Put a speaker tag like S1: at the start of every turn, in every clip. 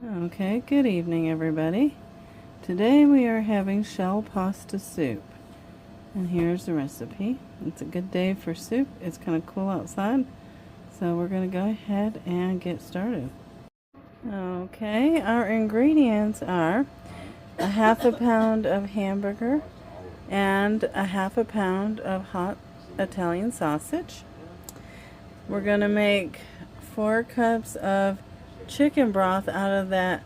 S1: Okay, good evening everybody. Today we are having shell pasta soup. And here's the recipe. It's a good day for soup. It's kind of cool outside. So we're going to go ahead and get started. Okay, our ingredients are a half a pound of hamburger and a half a pound of hot Italian sausage. We're going to make 4 cups of chicken broth out of that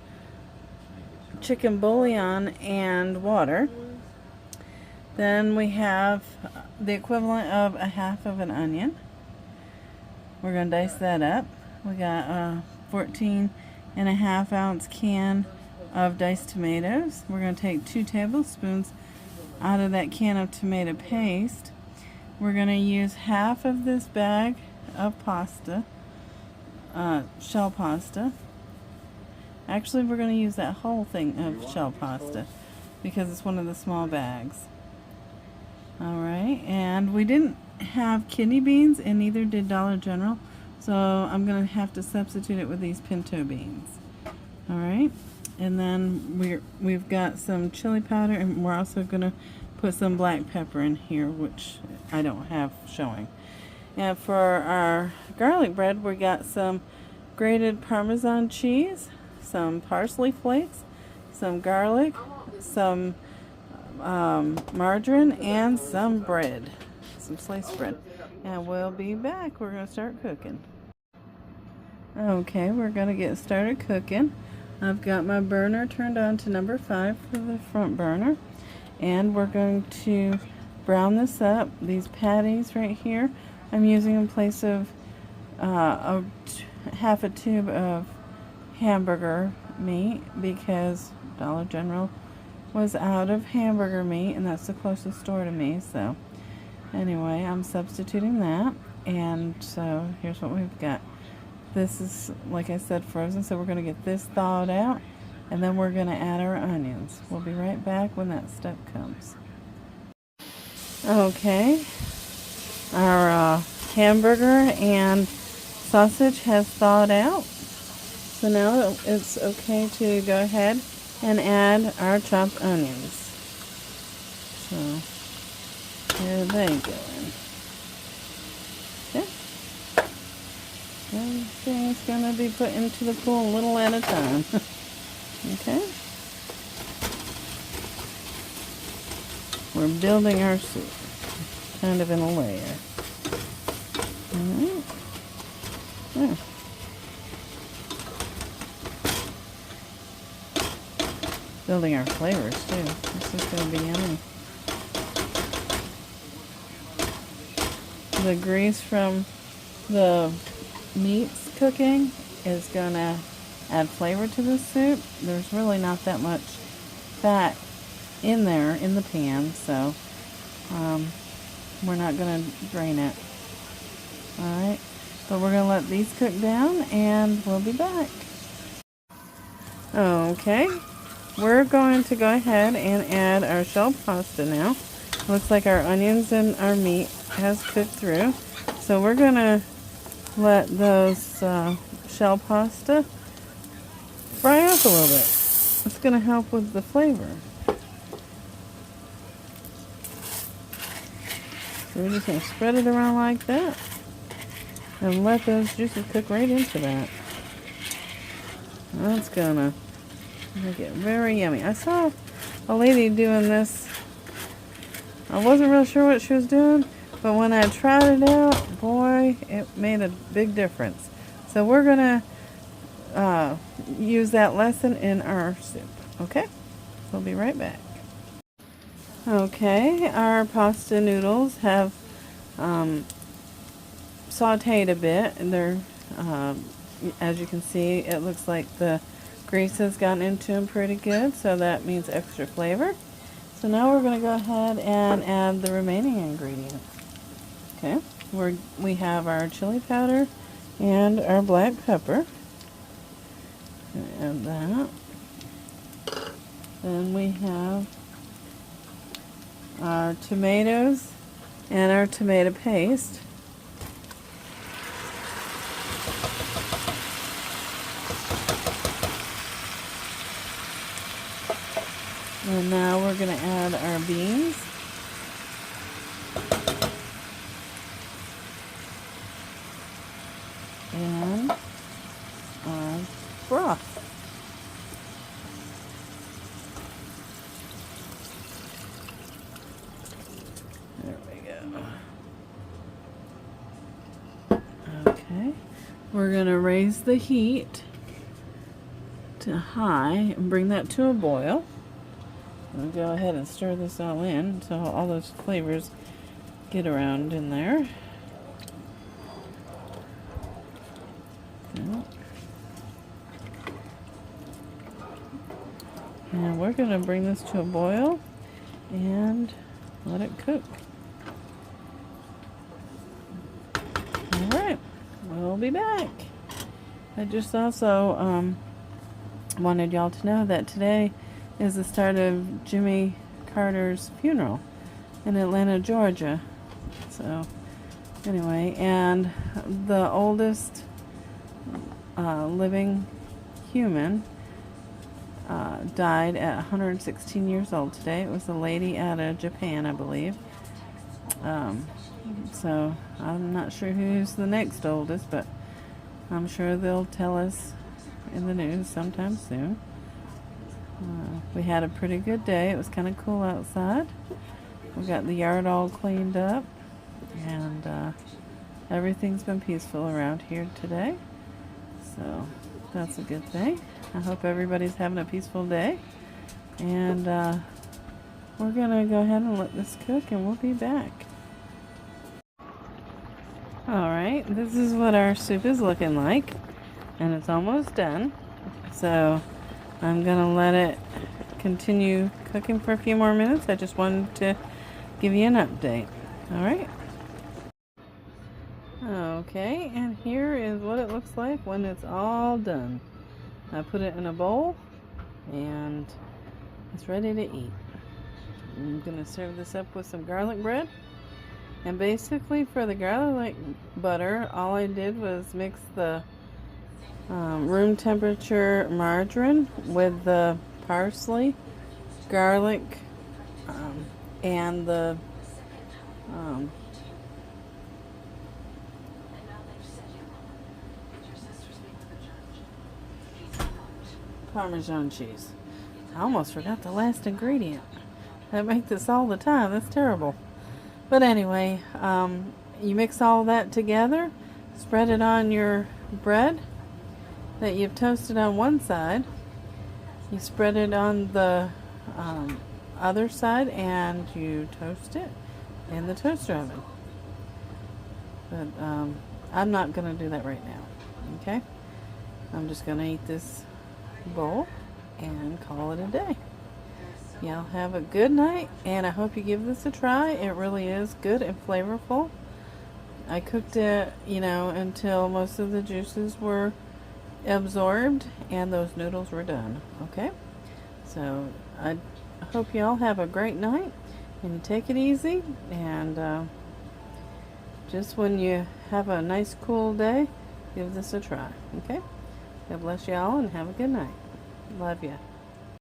S1: chicken bouillon and water. Then we have the equivalent of a half of an onion. We're going to dice that up. We got a 14.5 ounce can of diced tomatoes. We're going to take 2 tablespoons out of that can of tomato paste. We're going to use half of this bag of pasta, shell pasta. Actually, we're going to use that whole thing of shell pasta because it's one of the small bags. Alright, and we didn't have kidney beans and neither did Dollar General, so I'm going to have to substitute it with these pinto beans. Alright, and then we've got some chili powder, and we're also going to put some black pepper in here, which I don't have showing. And for our garlic bread, we got some grated Parmesan cheese, some parsley flakes, some garlic, some margarine, and some bread, some sliced bread. And we'll be back. We're going to start cooking. Okay, we're going to get started cooking. I've got my burner turned on to number 5 for the front burner, and we're going to brown this up. These patties right here, I'm using in place of half a tube of hamburger meat because Dollar General was out of hamburger meat, and that's the closest store to me. So anyway, I'm substituting that, and so here's what we've got. This is, like I said, frozen, so we're going to get this thawed out, and then we're going to add our onions. We'll be right back when that step comes. Okay, our hamburger and sausage has thawed out, so now it's okay to go ahead and add our chopped onions. So here they go in. Okay. Everything's going to be put into the pool a little at a time. Okay. We're building our soup kind of in a layer. Alright. Yeah. Building our flavors too. This is going to be yummy. The grease from the meats cooking is going to add flavor to the soup. There's really not that much fat in there in the pan, so we're not going to drain it. Alright, but we're going to let these cook down and we'll be back. Okay. We're going to go ahead and add our shell pasta now. Looks like our onions and our meat has cooked through. So we're going to let those shell pasta fry up a little bit. It's going to help with the flavor. So we're just going to spread it around like that and let those juices cook right into that. That's going to make it very yummy. I saw a lady doing this. I wasn't real sure what she was doing, but when I tried it out, boy, it made a big difference. So we're going to use that lesson in our soup. Okay? We'll be right back. Okay, our pasta noodles have sauteed a bit, and they're, as you can see, it looks like the grease has gotten into them pretty good, so that means extra flavor. So now we're going to go ahead and add the remaining ingredients. Okay, we have our chili powder and our black pepper. Add that. Then we have our tomatoes and our tomato paste. And now we're going to add our beans. And our broth. There we go. Okay. We're going to raise the heat to high and bring that to a boil. We'll go ahead and stir this all in so all those flavors get around in there. And we're going to bring this to a boil and let it cook. Alright, we'll be back. I just also wanted y'all to know that today is the start of Jimmy Carter's funeral in Atlanta, Georgia. So, anyway, and the oldest living human died at 116 years old today. It was a lady out of Japan, I believe. So I'm not sure who's the next oldest, but I'm sure they'll tell us in the news sometime soon. We had a pretty good day. It was kind of cool outside. We got the yard all cleaned up, and everything's been peaceful around here today. So that's a good thing. I hope everybody's having a peaceful day. And we're going to go ahead and let this cook, and we'll be back. Alright, this is what our soup is looking like. And it's almost done. So I'm going to let it continue cooking for a few more minutes. I just wanted to give you an update. Alright. Okay, and here is what it looks like when it's all done. I put it in a bowl and it's ready to eat. I'm going to serve this up with some garlic bread. And basically for the garlic butter, all I did was mix the room temperature margarine with the parsley, garlic, and the Parmesan cheese. I almost forgot the last ingredient. I make this all the time. That's terrible. But anyway, you mix all that together, spread it on your bread that you've toasted on one side. You spread it on the other side and you toast it in the toaster oven. But I'm not going to do that right now. Okay? I'm just going to eat this bowl and call it a day. Y'all have a good night, and I hope you give this a try. It really is good and flavorful. I cooked it, until most of the juices were absorbed and those noodles were done. Okay? So I hope y'all have a great night and you take it easy, and just when you have a nice cool day, give this a try. Okay? God bless y'all and have a good night. Love ya.